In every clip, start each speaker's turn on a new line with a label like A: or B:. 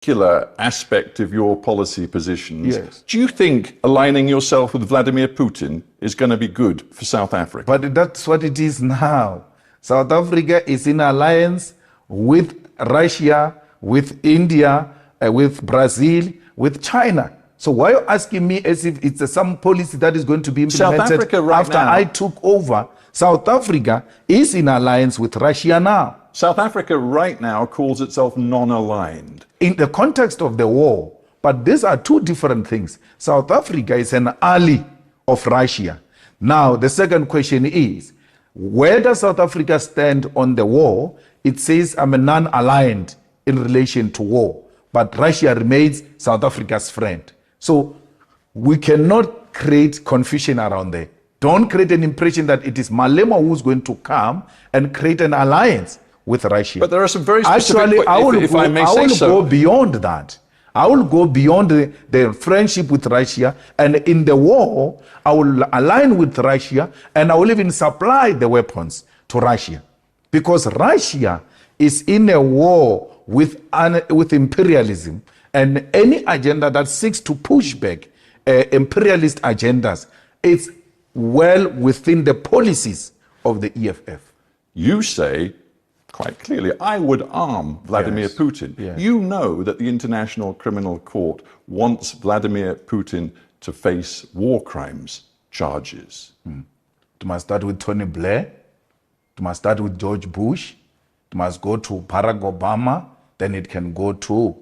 A: particular aspect of your policy positions.
B: Yes.
A: Do you think aligning yourself with Vladimir Putin is going to be good for South Africa?
B: But that's what it is now. South Africa is in alliance with Russia, with India, with Brazil, with China. So why are you asking me as if it's some policy that is going to be implemented
A: South Africa right
B: after
A: now,
B: I took over? South Africa is in alliance with Russia now.
A: South Africa right now calls itself non-aligned.
B: In the context of the war, but these are two different things. South Africa is an ally of Russia. Now, the second question is, where does South Africa stand on the war? It says I'm a non-aligned in relation to war, but Russia remains South Africa's friend. So we cannot create confusion around there. Don't create an impression that it is Malema who's going to come and create an alliance with Russia.
A: But there are some very specific...
B: Actually, I will
A: so.
B: go beyond that. I will go beyond the friendship with Russia, and in the war, I will align with Russia, and I will even supply the weapons to Russia. Because Russia is in a war with imperialism, and any agenda that seeks to push back imperialist agendas is well within the policies of the EFF.
A: You say, quite clearly, I would arm Vladimir Putin.
B: Yes.
A: You know that the International Criminal Court wants Vladimir Putin to face war crimes charges.
B: It must start with Tony Blair. It must start with George Bush. It must go to Barack Obama. Then it can go to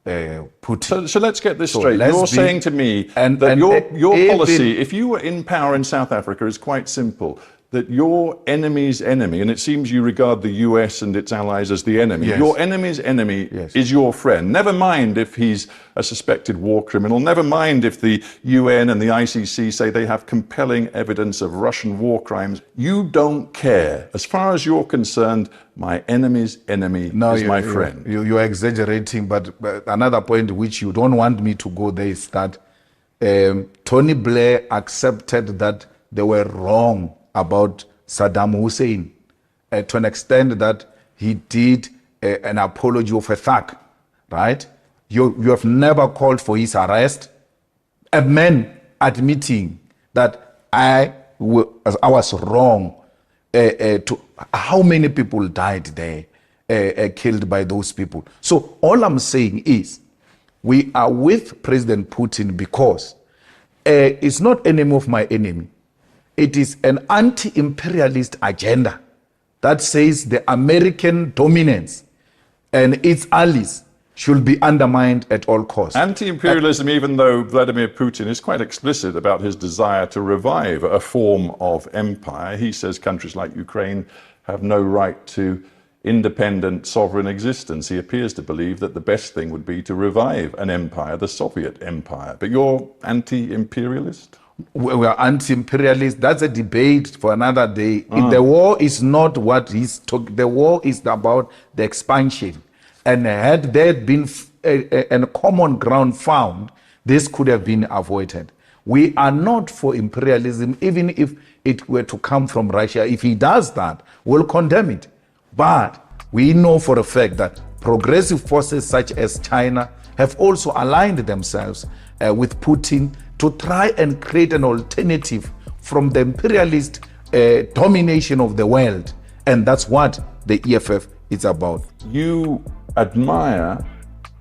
B: Putin.
A: So let's get this straight. You're saying to me that your policy, if you were in power in South Africa, is quite simple. That your enemy's enemy, and it seems you regard the US and its allies as the enemy,
B: Yes.
A: your enemy's enemy
B: Yes.
A: is your friend. Never mind if he's a suspected war criminal, never mind if the UN and the ICC say they have compelling evidence of Russian war crimes. You don't care. As far as you're concerned, my enemy's enemy is my friend.
B: You're exaggerating, but another point which you don't want me to go there is that Tony Blair accepted that they were wrong about Saddam Hussein to an extent that he did an apology of a thug, right? You have never called for his arrest. A man admitting that I was wrong. To how many people died there, killed by those people. So all I'm saying is we are with President Putin because it's not enemy of my enemy. It is an anti-imperialist agenda that says the American dominance and its allies should be undermined at all costs.
A: Anti-imperialism, even though Vladimir Putin is quite explicit about his desire to revive a form of empire. He says countries like Ukraine have no right to independent sovereign existence. He appears to believe that the best thing would be to revive an empire, the Soviet empire. But you're anti-imperialist?
B: We are anti-imperialist. That's a debate for another day. The war is not what he's talking. The war is about the expansion. And had there been a common ground found, this could have been avoided. We are not for imperialism, even if it were to come from Russia. If he does that, we'll condemn it. But we know for a fact that progressive forces such as China have also aligned themselves with Putin to try and create an alternative from the imperialist domination of the world. And that's what the EFF is about.
A: You admire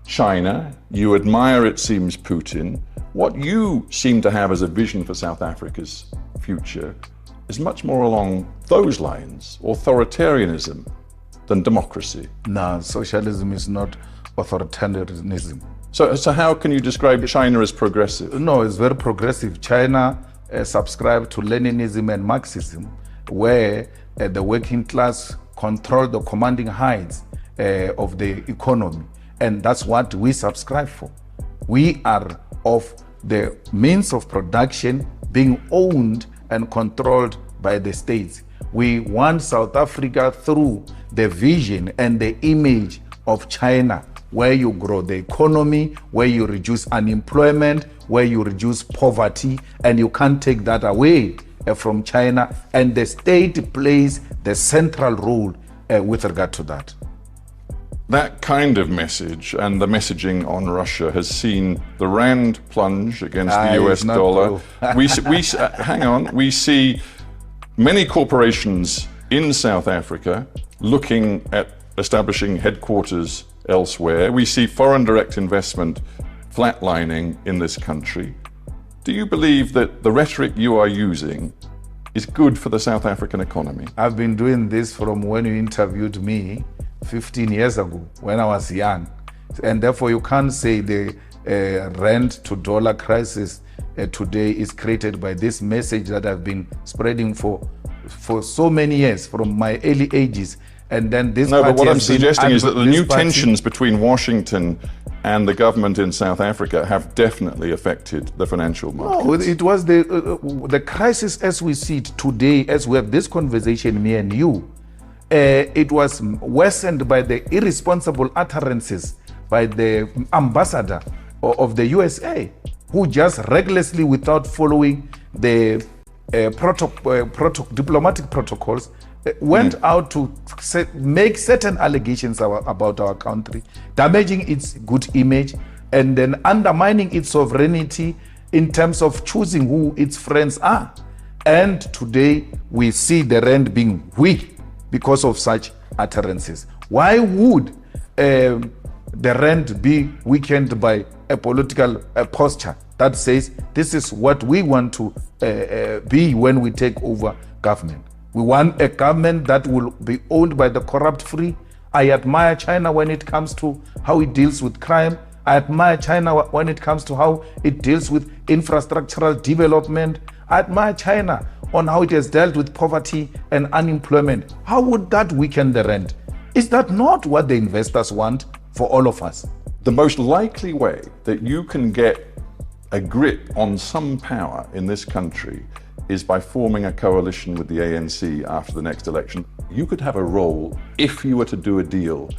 A: China, you admire, it seems, Putin. What you seem to have as a vision for South Africa's future is much more along those lines, authoritarianism than democracy.
B: No, socialism is not authoritarianism.
A: So how can you describe China as progressive?
B: No, it's very progressive. China subscribed to Leninism and Marxism, where the working class control the commanding heights of the economy. And that's what we subscribe for. We are of the means of production being owned and controlled by the states. We want South Africa through the vision and the image of China, where you grow the economy, where you reduce unemployment, where you reduce poverty, and you can't take that away from China. And the state plays the central role with regard to that.
A: That kind of message and the messaging on Russia has seen the rand plunge against the US
B: it's not
A: dollar.
B: true.
A: Hang on, we see many corporations in South Africa looking at establishing headquarters elsewhere. We see foreign direct investment flatlining in this country. Do you believe that the rhetoric you are using is good for the South African economy?
B: I've been doing this from when you interviewed me 15 years ago when I was young. And therefore you can't say the rand to dollar crisis today is created by this message that I've been spreading for so many years, from my early ages. And then this
A: No, but what I'm
B: has been
A: suggesting is that the
B: this
A: new
B: party-
A: tensions between Washington and the government in South Africa have definitely affected the financial markets.
B: No, it was the crisis as we see it today, as we have this conversation, me and you. It was worsened by the irresponsible utterances by the ambassador of the USA, who just recklessly, without following the diplomatic protocols, went out to make certain allegations about our country, damaging its good image and then undermining its sovereignty in terms of choosing who its friends are. And today we see the rand being weak because of such utterances. Why would the rand be weakened by a political posture that says this is what we want to be when we take over government? We want a government that will be owned by the corrupt free. I admire China when it comes to how it deals with crime. I admire China when it comes to how it deals with infrastructural development. I admire China on how it has dealt with poverty and unemployment. How would that weaken the rand? Is that not what the investors want for all of us?
A: The most likely way that you can get a grip on some power in this country is by forming a coalition with the ANC after the next election. You could have a role if you were to do a deal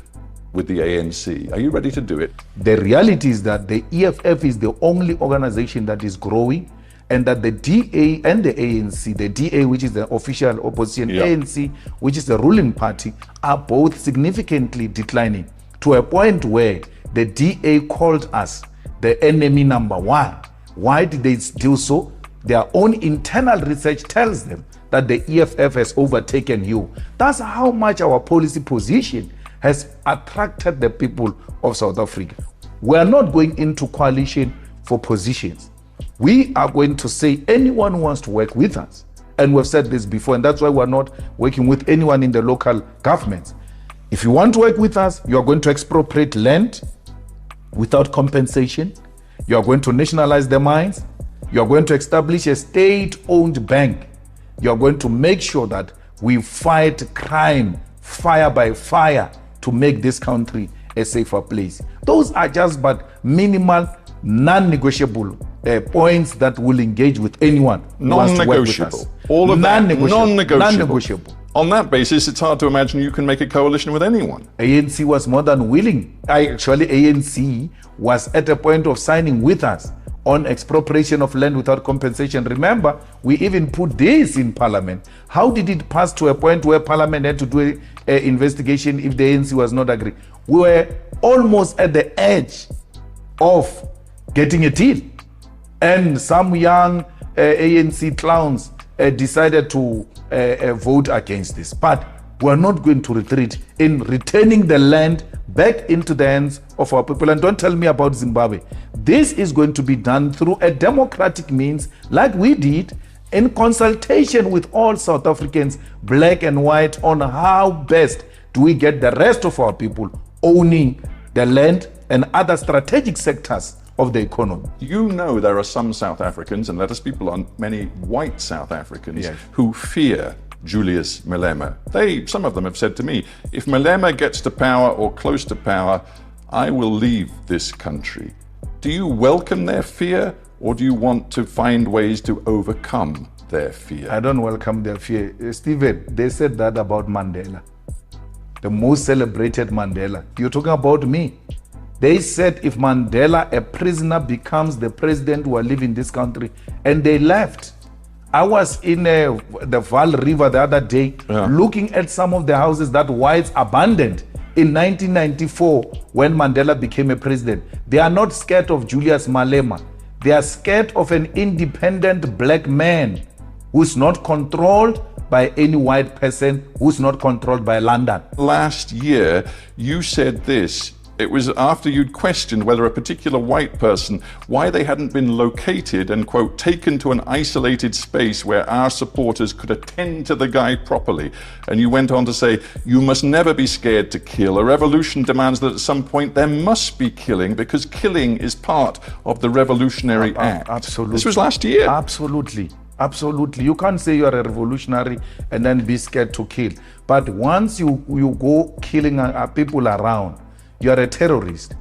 A: with the ANC. Are you ready to do it?
B: The reality is that the EFF is the only organization that is growing, and that the DA and the ANC, the DA, which is the official opposition, ANC, which is the ruling party, are both significantly declining to a point where the DA called us the enemy number one. Why did they do so? Their own internal research tells them that the EFF has overtaken you. That's how much our policy position has attracted the people of South Africa. We are not going into coalition for positions. We are going to say anyone who wants to work with us, and we've said this before, and that's why we're not working with anyone in the local governments. If you want to work with us, you are going to expropriate land without compensation. You are going to nationalize the mines. You are going to establish a state-owned bank. You are going to make sure that we fight crime fire by fire to make this country a safer place. Those are just but minimal, non-negotiable points that will engage with anyone who wants to work with us.
A: All of that, non-negotiable.
B: Non-negotiable.
A: On that basis, it's hard to imagine you can make a coalition with anyone.
B: ANC was more than willing. Actually, ANC was at a point of signing with us on expropriation of land without compensation. Remember, we even put this in Parliament. How did it pass to a point where Parliament had to do an investigation if the ANC was not agreeing? We were almost at the edge of getting a deal. And some young ANC clowns decided to vote against this. But we're not going to retreat in returning the land back into the hands of our people. And don't tell me about Zimbabwe. This is going to be done through a democratic means, like we did, in consultation with all South Africans, black and white, on how best do we get the rest of our people owning the land and other strategic sectors of the economy.
A: You know there are some South Africans, and let us be blunt, many white South Africans, who fear Julius Malema. Some of them have said to me, if Malema gets to power or close to power, I will leave this country. Do you welcome their fear, or do you want to find ways to overcome their fear?
B: I don't welcome their fear. Stephen, they said that about Mandela, the most celebrated Mandela. You're talking about me. They said if Mandela, a prisoner, becomes the president, who are leaving this country, and they left. I was in the Vaal River the other day, looking at some of the houses that whites abandoned in 1994 when Mandela became a president. They are not scared of Julius Malema. They are scared of an independent black man who's not controlled by any white person, who's not controlled by London.
A: Last year, you said this. It was after you'd questioned whether a particular white person, why they hadn't been located and, quote, taken to an isolated space where our supporters could attend to the guy properly. And you went on to say, you must never be scared to kill. A revolution demands that at some point there must be killing because killing is part of the revolutionary act.
B: Absolutely.
A: This was last year.
B: Absolutely. Absolutely. You can't say you're a revolutionary and then be scared to kill. But once you go killing people around, you are a terrorist.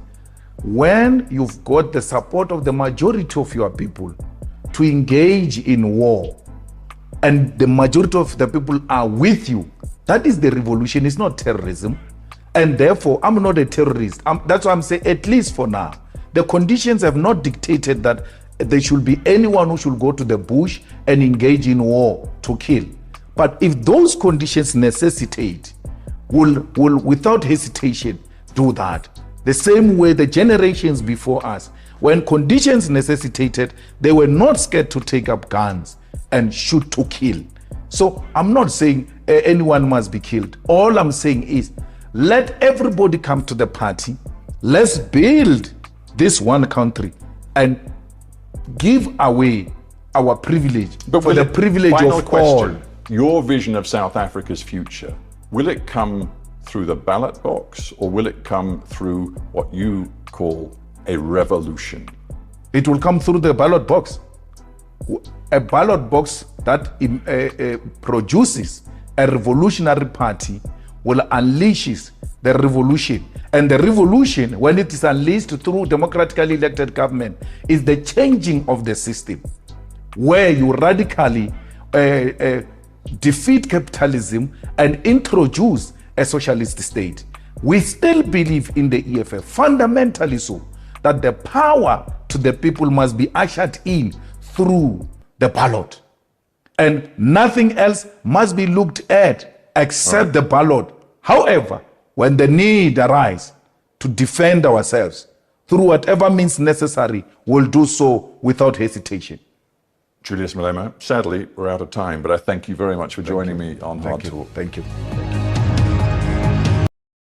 B: When you've got the support of the majority of your people to engage in war, and the majority of the people are with you, that is the revolution. It's not terrorism. And therefore, I'm not a terrorist. That's why I'm saying, at least for now, the conditions have not dictated that there should be anyone who should go to the bush and engage in war to kill. But if those conditions necessitate, will without hesitation do that. The same way the generations before us, when conditions necessitated, they were not scared to take up guns and shoot to kill. So I'm not saying anyone must be killed. All I'm saying is, let everybody come to the party. Let's build this one country and give away our privilege,
A: but
B: for the privilege of all.
A: Your vision of South Africa's future, will it come through the ballot box or will it come through what you call a revolution?
B: It will come through the ballot box. A ballot box that produces a revolutionary party will unleash the revolution. And the revolution, when it is unleashed through democratically elected government, is the changing of the system, where you radically defeat capitalism and introduce a socialist state. We still believe in the EFF, fundamentally so, that the power to the people must be ushered in through the ballot. And nothing else must be looked at except the ballot. However, when the need arises to defend ourselves through whatever means necessary, we'll do so without hesitation.
A: Julius Malema, sadly, we're out of time, but I thank you very much for joining me on Hard Talk.
B: Thank you.